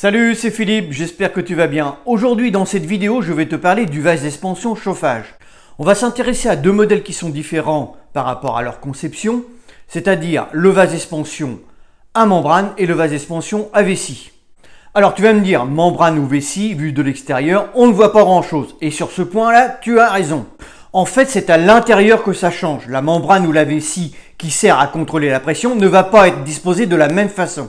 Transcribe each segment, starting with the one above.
Salut, c'est Philippe, j'espère que tu vas bien. Aujourd'hui dans cette vidéo, je vais te parler du vase d'expansion chauffage. On va s'intéresser à deux modèles qui sont différents par rapport à leur conception, c'est-à-dire le vase d'expansion à membrane et le vase d'expansion à vessie. Alors tu vas me dire, membrane ou vessie, vu de l'extérieur, on ne voit pas grand-chose. Et sur ce point-là, tu as raison. En fait, c'est à l'intérieur que ça change. La membrane ou la vessie qui sert à contrôler la pression ne va pas être disposée de la même façon.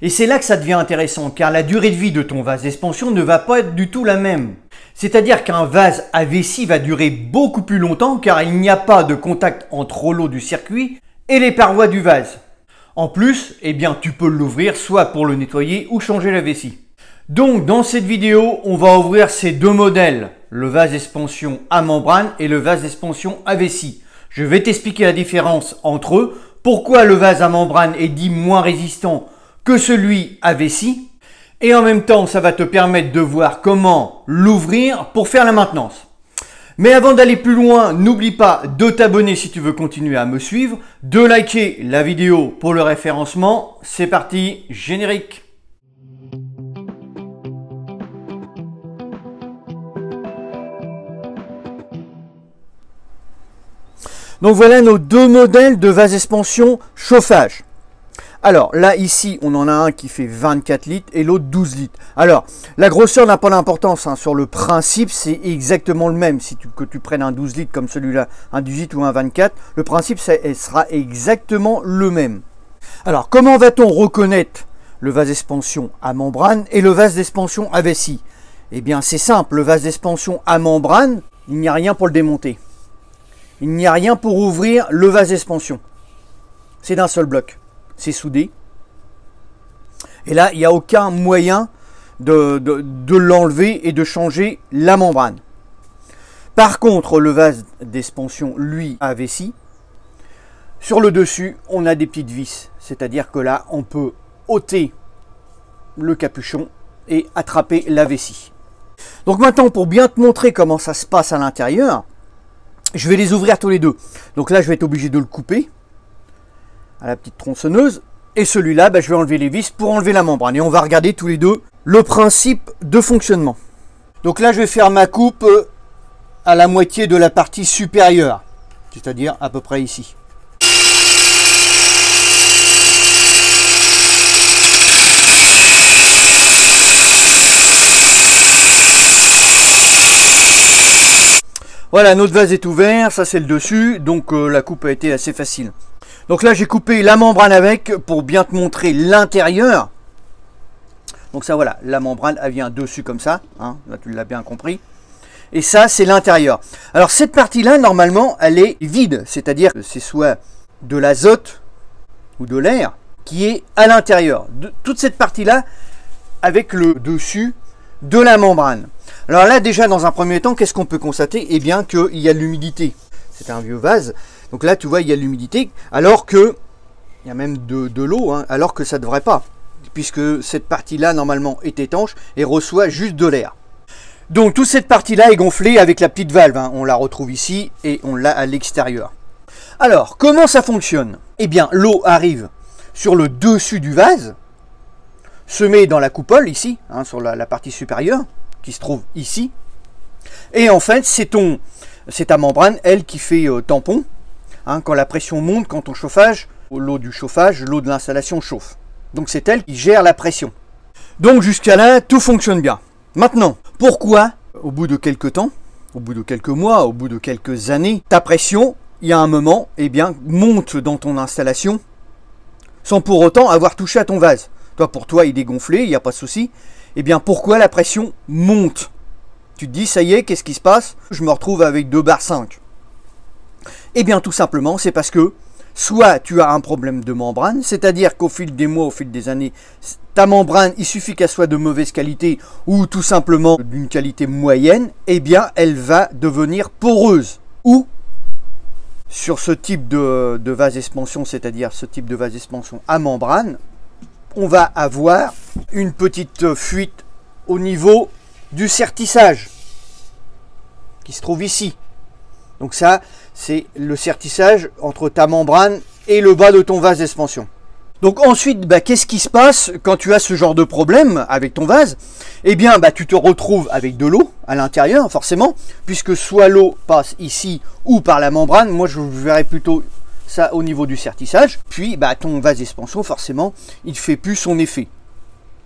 Et c'est là que ça devient intéressant, car la durée de vie de ton vase d'expansion ne va pas être du tout la même. C'est-à-dire qu'un vase à vessie va durer beaucoup plus longtemps, car il n'y a pas de contact entre l'eau du circuit et les parois du vase. En plus, tu peux l'ouvrir soit pour le nettoyer ou changer la vessie. Donc dans cette vidéo, on va ouvrir ces deux modèles, le vase d'expansion à membrane et le vase d'expansion à vessie. Je vais t'expliquer la différence entre eux, pourquoi le vase à membrane est dit moins résistant que celui à vessie, et en même temps ça va te permettre de voir comment l'ouvrir pour faire la maintenance. Mais avant d'aller plus loin, n'oublie pas de t'abonner si tu veux continuer à me suivre, de liker la vidéo pour le référencement. C'est parti, générique. Donc voilà nos deux modèles de vase d'expansion chauffage. Alors là ici on en a un qui fait 24 litres et l'autre 12 litres. Alors la grosseur n'a pas d'importance, sur le principe c'est exactement le même. Que tu prennes un 12 litres comme celui-là, un 18 litres ou un 24, le principe sera exactement le même. Alors comment va-t-on reconnaître le vase d'expansion à membrane et le vase d'expansion à vessie? Eh bien c'est simple, le vase d'expansion à membrane, il n'y a rien pour le démonter. Il n'y a rien pour ouvrir le vase d'expansion. C'est d'un seul bloc. C'est soudé. Et là, il n'y a aucun moyen de l'enlever et de changer la membrane. Par contre, le vase d'expansion, lui, à vessie, sur le dessus, on a des petites vis. C'est-à-dire que là, on peut ôter le capuchon et attraper la vessie. Donc maintenant, pour bien te montrer comment ça se passe à l'intérieur, je vais les ouvrir tous les deux. Donc là, je vais être obligé de le couper à la petite tronçonneuse. Et celui-là, je vais enlever les vis pour enlever la membrane. Et on va regarder tous les deux le principe de fonctionnement. Donc là, je vais faire ma coupe à la moitié de la partie supérieure. C'est-à-dire à peu près ici. Voilà, notre vase est ouvert, ça c'est le dessus, donc la coupe a été assez facile. Donc là j'ai coupé la membrane avec pour bien te montrer l'intérieur. Donc ça voilà, la membrane elle vient dessus comme ça, là tu l'as bien compris. Et ça c'est l'intérieur. Alors cette partie là normalement elle est vide, c'est-à-dire que c'est soit de l'azote ou de l'air qui est à l'intérieur. Toute cette partie là avec le dessus de la membrane. Alors là déjà dans un premier temps qu'est-ce qu'on peut constater? Eh bien qu'il y a de l'humidité. C'est un vieux vase. Donc là tu vois il y a de l'humidité alors que il y a même de l'eau alors que ça ne devrait pas. Puisque cette partie là normalement est étanche et reçoit juste de l'air. Donc toute cette partie là est gonflée avec la petite valve. On la retrouve ici et on l'a à l'extérieur. Alors comment ça fonctionne? Eh bien l'eau arrive sur le dessus du vase, se met dans la coupole ici, sur la partie supérieure, qui se trouve ici. Et en fait, c'est ta membrane, elle, qui fait tampon. Quand la pression monte, quand ton chauffage, l'eau du chauffage, l'eau de l'installation chauffe. Donc c'est elle qui gère la pression. Donc jusqu'à là, tout fonctionne bien. Maintenant, pourquoi, au bout de quelques temps, au bout de quelques mois, au bout de quelques années, ta pression, il y a un moment, monte dans ton installation, sans pour autant avoir touché à ton vase? Pour toi, il est gonflé, il n'y a pas de souci. Eh bien, pourquoi la pression monte? Tu te dis, ça y est, qu'est-ce qui se passe? Je me retrouve avec 2 bar 5. Eh bien, tout simplement, c'est parce que soit tu as un problème de membrane, c'est-à-dire qu'au fil des mois, au fil des années, ta membrane, il suffit qu'elle soit de mauvaise qualité ou tout simplement d'une qualité moyenne, eh bien, elle va devenir poreuse. Ou, sur ce type de vase d'expansion, c'est-à-dire ce type de vase d'expansion à membrane, on va avoir une petite fuite au niveau du sertissage qui se trouve ici. Donc ça, c'est le sertissage entre ta membrane et le bas de ton vase d'expansion. Donc ensuite, qu'est-ce qui se passe quand tu as ce genre de problème avec ton vase? Eh bien, tu te retrouves avec de l'eau à l'intérieur, forcément, puisque soit l'eau passe ici ou par la membrane. Moi, je verrais plutôt ça au niveau du sertissage. Puis, ton vase d'expansion, forcément, il fait plus son effet.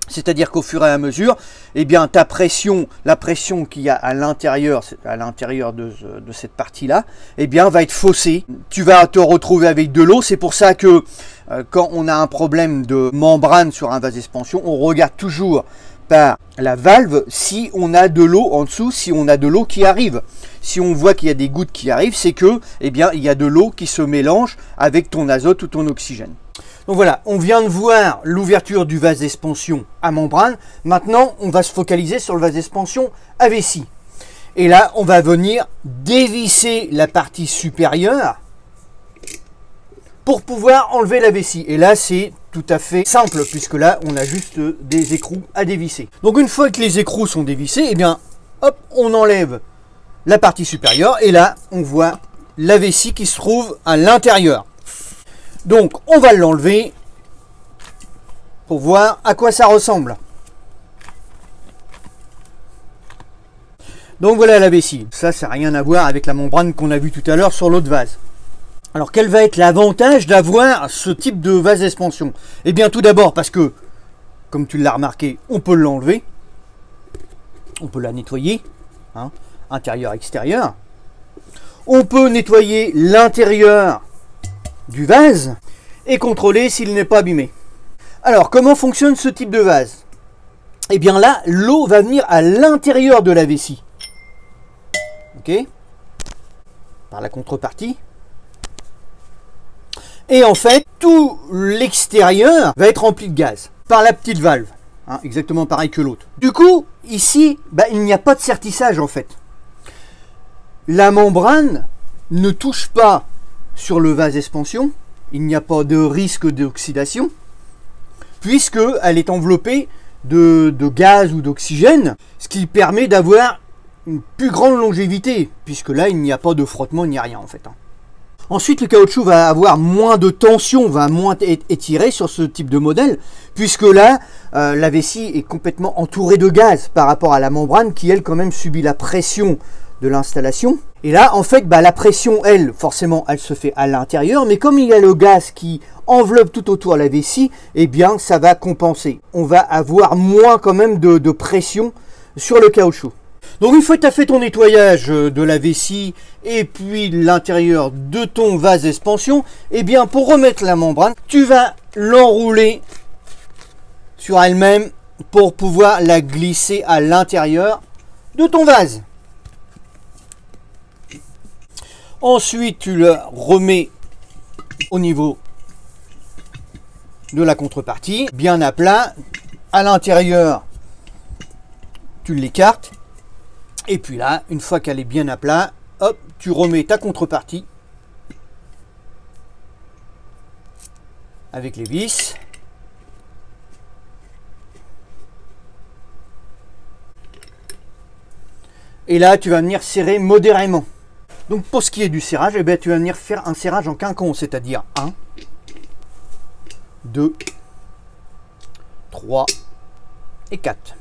C'est-à-dire qu'au fur et à mesure, eh bien, ta pression, la pression qu'il y a à l'intérieur de cette partie-là, eh bien, va être faussée. Tu vas te retrouver avec de l'eau. C'est pour ça que quand on a un problème de membrane sur un vase d'expansion, on regarde toujours par la valve si on a de l'eau en dessous, si on a de l'eau qui arrive. Si on voit qu'il y a des gouttes qui arrivent, c'est que, eh bien, il y a de l'eau qui se mélange avec ton azote ou ton oxygène. Donc voilà, on vient de voir l'ouverture du vase d'expansion à membrane. Maintenant, on va se focaliser sur le vase d'expansion à vessie. Et là, on va venir dévisser la partie supérieure pour pouvoir enlever la vessie. Et là, c'est tout à fait simple, puisque là, on a juste des écrous à dévisser. Donc une fois que les écrous sont dévissés, eh bien, hop, on enlève la partie supérieure. Et là, on voit la vessie qui se trouve à l'intérieur. Donc, on va l'enlever pour voir à quoi ça ressemble. Donc voilà la vessie. Ça n'a rien à voir avec la membrane qu'on a vu tout à l'heure sur l'autre vase. Alors, quel va être l'avantage d'avoir ce type de vase d'expansion? Eh bien, tout d'abord parce que, comme tu l'as remarqué, on peut l'enlever. On peut la nettoyer, intérieur, extérieur. On peut nettoyer l'intérieur du vase et contrôler s'il n'est pas abîmé. Alors, comment fonctionne ce type de vase? Eh bien là, l'eau va venir à l'intérieur de la vessie. Ok? Par la contrepartie. Et en fait, tout l'extérieur va être rempli de gaz par la petite valve. Exactement pareil que l'autre. Du coup, ici, il n'y a pas de sertissage en fait. La membrane ne touche pas sur le vase d'expansion, il n'y a pas de risque d'oxydation, puisqu'elle est enveloppée de gaz ou d'oxygène, ce qui permet d'avoir une plus grande longévité, puisque là, il n'y a pas de frottement, il n'y a rien en fait. Ensuite, le caoutchouc va avoir moins de tension, va moins étirer sur ce type de modèle, puisque là, la vessie est complètement entourée de gaz par rapport à la membrane qui, elle, quand même subit la pression de l'installation. Et là, en fait, la pression, elle, forcément, elle se fait à l'intérieur, mais comme il y a le gaz qui enveloppe tout autour la vessie, eh bien, ça va compenser. On va avoir moins quand même de pression sur le caoutchouc. Donc, une fois que tu as fait ton nettoyage de la vessie et puis l'intérieur de ton vase d'expansion, eh bien, pour remettre la membrane, tu vas l'enrouler sur elle-même pour pouvoir la glisser à l'intérieur de ton vase. Ensuite, tu le remets au niveau de la contrepartie, bien à plat. À l'intérieur, tu l'écartes. Et puis là, une fois qu'elle est bien à plat, hop, tu remets ta contrepartie avec les vis. Et là, tu vas venir serrer modérément. Donc pour ce qui est du serrage, eh bien, tu vas venir faire un serrage en quinconce, c'est-à-dire 1, 2, 3 et 4.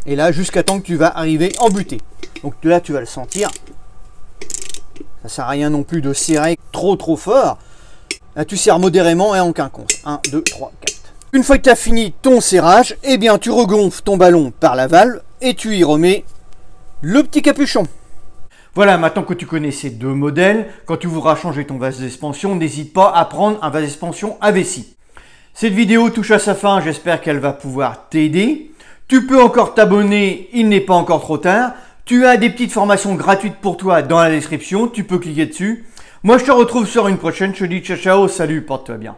Et là, jusqu'à temps que tu vas arriver en butée. Donc là, tu vas le sentir. Ça sert à rien non plus de serrer trop fort. Là, tu serres modérément et en quinconce. 1, 2, 3, 4. Une fois que tu as fini ton serrage, eh bien, tu regonfles ton ballon par la valve et tu y remets le petit capuchon. Voilà, maintenant que tu connais ces deux modèles, quand tu voudras changer ton vase d'expansion, n'hésite pas à prendre un vase d'expansion à vessie. Cette vidéo touche à sa fin, j'espère qu'elle va pouvoir t'aider. Tu peux encore t'abonner, il n'est pas encore trop tard. Tu as des petites formations gratuites pour toi dans la description, tu peux cliquer dessus. Moi je te retrouve sur une prochaine, je te dis ciao ciao, salut, porte-toi bien.